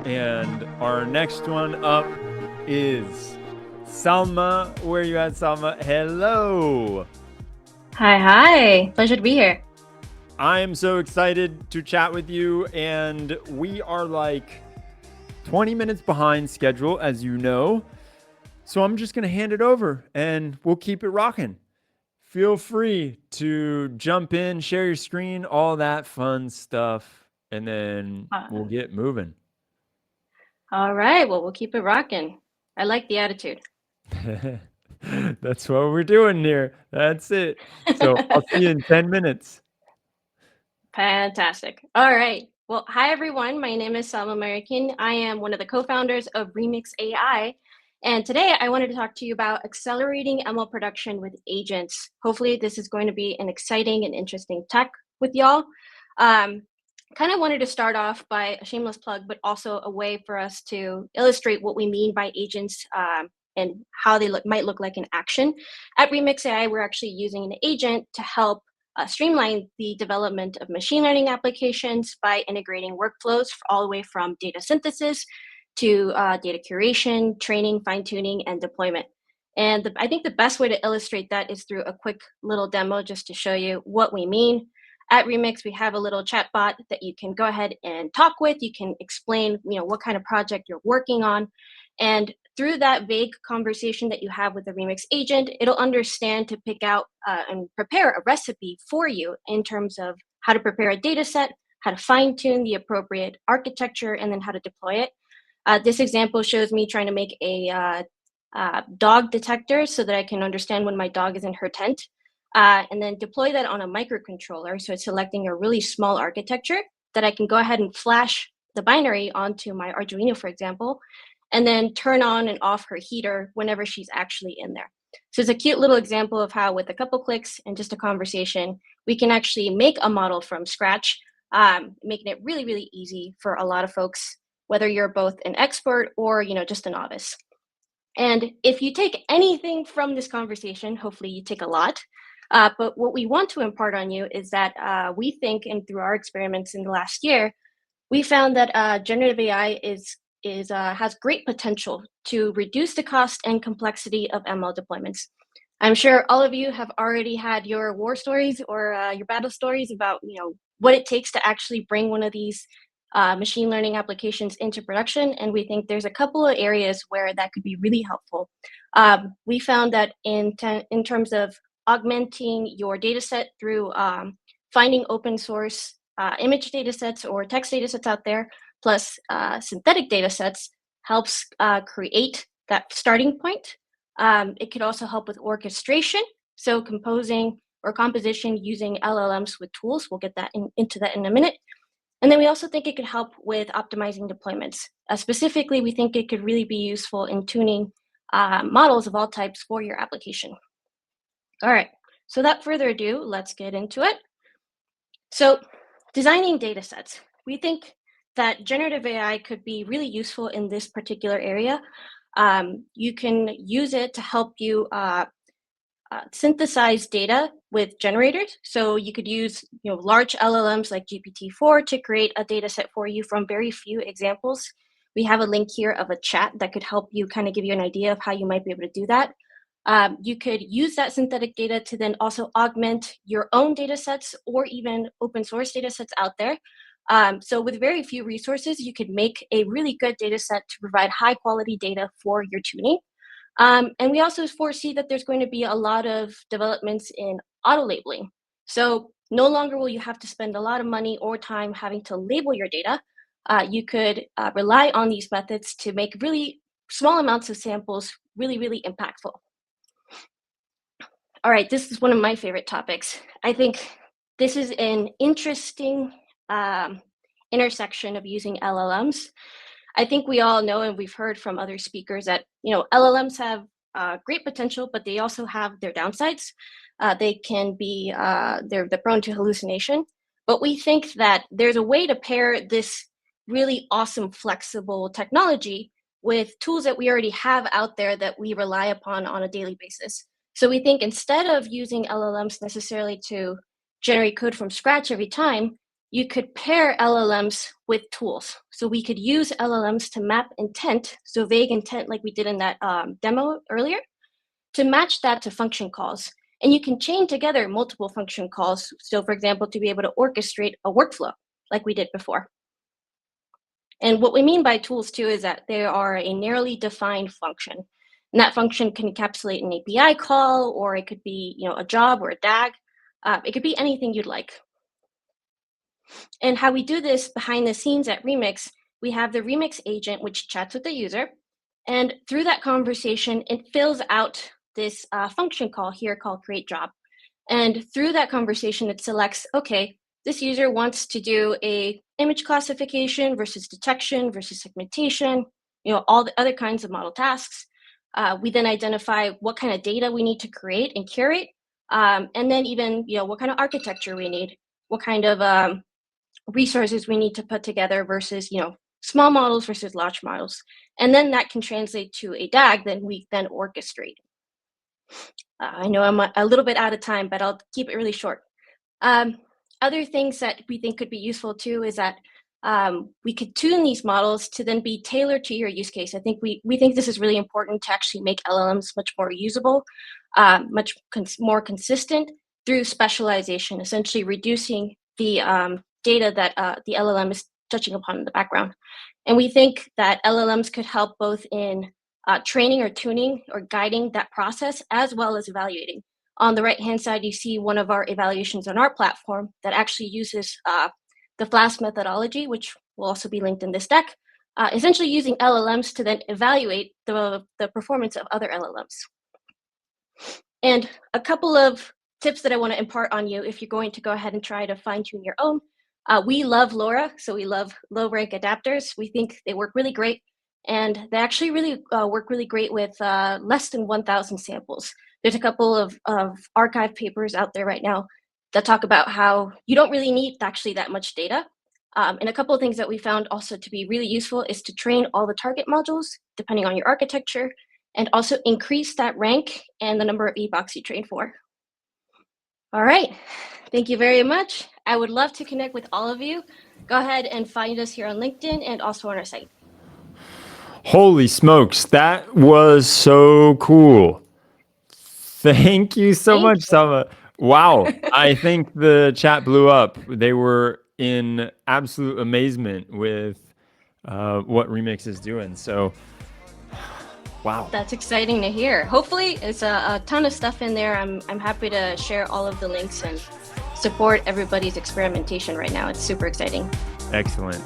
And our next one up is Salma. Where are you at, Salma? Hello. Hi. Pleasure to be here. I'm so excited to chat with you, and we are like 20 minutes behind schedule, as you know. So I'm just going to hand it over and we'll keep it rocking. Feel free to jump in, share your screen, all that fun stuff, and then we'll Uh, get moving. all right. Well, we'll keep it rocking. I like the attitude. That's what we're doing here. That's it. So I'll see you in 10 minutes. Fantastic. All right. Well, hi, everyone. My name is Salma Mayorquin. I am one of the co-founders of Remix AI. And today I wanted to talk to you about accelerating ML production with agents. Hopefully, this is going to be an exciting and interesting tech with y'all. Um, kind of wanted to start off by a shameless plug, but also a way for us to illustrate what we mean by agents and how they might look like in action. At Remix AI, we're actually using an agent to help streamline the development of machine learning applications by integrating workflows all the way from data synthesis to data curation, training, fine tuning, and deployment. And I think the best way to illustrate that is through a quick little demo just to show you what we mean. At Remix, we have a little chat bot that you can go ahead and talk with. You can explain, what kind of project you're working on. And through that vague conversation that you have with the Remix agent, it'll understand to pick out and prepare a recipe for you in terms of how to prepare a data set, how to fine tune the appropriate architecture, and then how to deploy it. This example shows me trying to make a dog detector so that I can understand when my dog is in her tent, and then deploy that on a microcontroller. So it's selecting a really small architecture that I can go ahead and flash the binary onto my Arduino, for example, and then turn on and off her heater whenever she's actually in there. So it's a cute little example of how with a couple clicks and just a conversation, we can actually make a model from scratch, making it really, really easy for a lot of folks, whether you're both an expert or just a novice. And if you take anything from this conversation, hopefully you take a lot. But what we want to impart on you is that we think, and through our experiments in the last year, we found that generative AI has great potential to reduce the cost and complexity of ML deployments. I'm sure all of you have already had your war stories or your battle stories about what it takes to actually bring one of these machine learning applications into production, and we think there's a couple of areas where that could be really helpful. We found that in terms of augmenting your data set through finding open source image data sets or text data sets out there, plus synthetic data sets, helps create that starting point. It could also help with orchestration, so composing or composition using LLMs with tools. We'll get into that in a minute. And then we also think it could help with optimizing deployments. Specifically, we think it could really be useful in tuning models of all types for your application. All right, so without further ado, let's get into it. So designing data sets. We think that generative AI could be really useful in this particular area. You can use it to help you synthesize data with generators. So you could use large LLMs like GPT-4 to create a data set for you from very few examples. We have a link here of a chat that could help you kind of give you an idea of how you might be able to do that. You could use that synthetic data to then also augment your own data sets or even open source data sets out there. So with very few resources, you could make a really good data set to provide high quality data for your tuning. And we also foresee that there's going to be a lot of developments in auto labeling. So no longer will you have to spend a lot of money or time having to label your data. You could rely on these methods to make really small amounts of samples really, really impactful. All right, this is one of my favorite topics. I think this is an interesting intersection of using LLMs. I think we all know, and we've heard from other speakers, that LLMs have great potential, but they also have their downsides. They can be they're prone to hallucination. But we think that there's a way to pair this really awesome, flexible technology with tools that we already have out there that we rely upon on a daily basis. So we think instead of using LLMs necessarily to generate code from scratch every time, you could pair LLMs with tools. So we could use LLMs to map intent, so vague intent like we did in that demo earlier, to match that to function calls. And you can chain together multiple function calls. So for example, to be able to orchestrate a workflow like we did before. And what we mean by tools too is that they are a narrowly defined function. And that function can encapsulate an API call, or it could be a job or a DAG. It could be anything you'd like. And how we do this behind the scenes at Remix, we have the Remix agent, which chats with the user. And through that conversation, it fills out this function call here called create job. And through that conversation, it selects, okay, this user wants to do a image classification versus detection versus segmentation, all the other kinds of model tasks. We then identify what kind of data we need to create and curate, and then even what kind of architecture we need, what kind of resources we need to put together versus small models versus large models, and then that can translate to a DAG that we then orchestrate. I know I'm a little bit out of time, but I'll keep it really short. Other things that we think could be useful too is that we could tune these models to then be tailored to your use case. I think we think this is really important to actually make LLMs much more usable, much more consistent through specialization, essentially reducing the data that the LLM is touching upon in the background. And we think that LLMs could help both in training or tuning or guiding that process, as well as evaluating. On the right-hand side, you see one of our evaluations on our platform that actually uses the FLAS methodology, which will also be linked in this deck, essentially using LLMs to then evaluate the performance of other LLMs. And a couple of tips that I want to impart on you if you're going to go ahead and try to fine-tune your own. We love LoRa, so we love low-rank adapters. We think they work really great, and they actually really work really great with less than 1,000 samples. There's a couple of archive papers out there right now that talk about how you don't really need actually that much data. And a couple of things that we found also to be really useful is to train all the target modules, depending on your architecture, and also increase that rank and the number of epochs you train for. All right, thank you very much. I would love to connect with all of you. Go ahead and find us here on LinkedIn and also on our site. Holy smokes, that was so cool. Thank you so much, Salma. Wow, I think the chat blew up. They were in absolute amazement with what Remix is doing. So, wow. That's exciting to hear. Hopefully, it's a ton of stuff in there. I'm happy to share all of the links and support everybody's experimentation right now. It's super exciting. Excellent.